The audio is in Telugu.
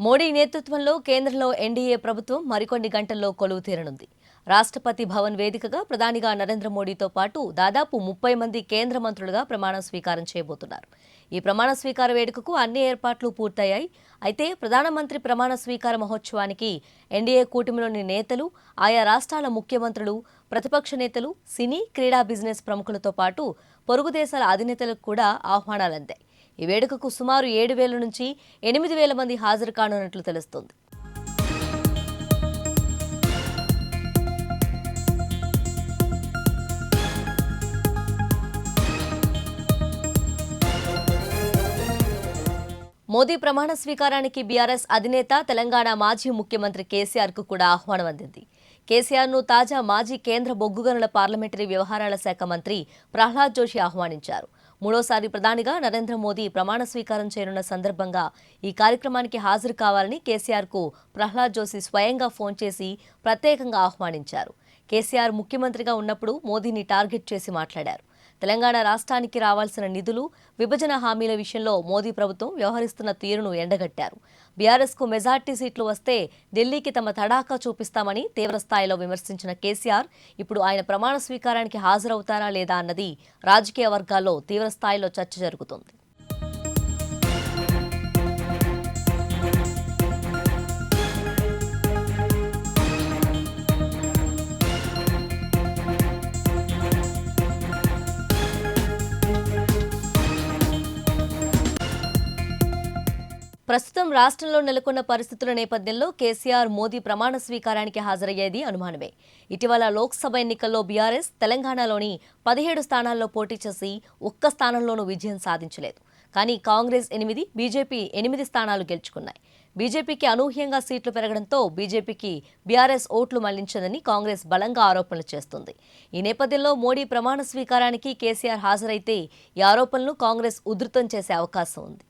మోడీ నేతృత్వంలో కేంద్రంలో ఎన్డీఏ ప్రభుత్వం మరికొన్ని గంటల్లో కొలువు తీరనుంది. రాష్ట్రపతి భవన్ వేదికగా ప్రధానిగా నరేంద్ర మోడీతో పాటు దాదాపు 30 మంది కేంద్ర మంత్రులుగా ప్రమాణ స్వీకారం చేయబోతున్నారు. ఈ ప్రమాణ స్వీకార వేడుకకు అన్ని ఏర్పాట్లు పూర్తయ్యాయి. అయితే ప్రధానమంత్రి ప్రమాణ స్వీకార మహోత్సవానికి ఎన్డీఏ కూటమిలోని నేతలు, ఆయా రాష్ట్రాల ముఖ్యమంత్రులు, ప్రతిపక్ష నేతలు, సినీ, క్రీడా, బిజినెస్ ప్రముఖులతో పాటు పొరుగు దేశాల అధినేతలకు కూడా ఆహ్వానాలందాయి. ఈ వేడుకకు సుమారు 7,000 నుంచి 8,000 మంది హాజరు కానున్నట్లు తెలుస్తోంది. మోదీ ప్రమాణ స్వీకారానికి బీఆర్ఎస్ అధినేత, తెలంగాణ మాజీ ముఖ్యమంత్రి కేసీఆర్కు కూడా ఆహ్వానం అందింది. కేసీఆర్ను తాజా మాజీ కేంద్ర బొగ్గు గనుల పార్లమెంటరీ వ్యవహారాల శాఖ మంత్రి ప్రహ్లాద్ జోషి ఆహ్వానించారు. మూడోసారి ప్రధానిగా నరేంద్ర మోదీ ప్రమాణ స్వీకారం చేయనున్న సందర్భంగా ఈ కార్యక్రమానికి హాజరు కావాలని కేసీఆర్కు ప్రహ్లాద్ జోషి స్వయంగా ఫోన్ చేసి ప్రత్యేకంగా ఆహ్వానించారు. కేసీఆర్ ముఖ్యమంత్రిగా ఉన్నప్పుడు మోదీని టార్గెట్ చేసి మాట్లాడారు. తెలంగాణ రాష్ట్రానికి రావాల్సిన నిధులు, విభజన హామీల విషయంలో మోదీ ప్రభుత్వం వ్యవహరిస్తున్న తీరును ఎండగట్టారు. బీఆర్ఎస్కు మెజార్టీ సీట్లు వస్తే ఢిల్లీకి తమ తడాకా చూపిస్తామని తీవ్రస్థాయిలో విమర్శించిన కేసీఆర్ ఇప్పుడు ఆయన ప్రమాణ స్వీకారానికి హాజరవుతారా లేదా అన్నది రాజకీయ వర్గాల్లో తీవ్రస్థాయిలో చర్చ జరుగుతోంది. ప్రస్తుతం రాష్ట్రంలో నెలకొన్న పరిస్థితుల నేపథ్యంలో కేసీఆర్, మోదీ ప్రమాణ స్వీకారానికి హాజరయ్యేది అనుమానమే. ఇటీవల లోక్సభ ఎన్నికల్లో బీఆర్ఎస్ తెలంగాణలోని 17 స్థానాల్లో పోటీ చేసి ఒక్క స్థానంలోనూ విజయం సాధించలేదు. కానీ కాంగ్రెస్ 8, బీజేపీ 8 స్థానాలు గెలుచుకున్నాయి. బీజేపీకి అనూహ్యంగా సీట్లు పెరగడంతో బీజేపీకి బీఆర్ఎస్ ఓట్లు మళ్లించదని కాంగ్రెస్ బలంగా ఆరోపణలు చేస్తుంది. ఈ నేపథ్యంలో మోడీ ప్రమాణ స్వీకారానికి కేసీఆర్ హాజరైతే ఈ ఆరోపణలు కాంగ్రెస్ ఉధృతం చేసే అవకాశం ఉంది.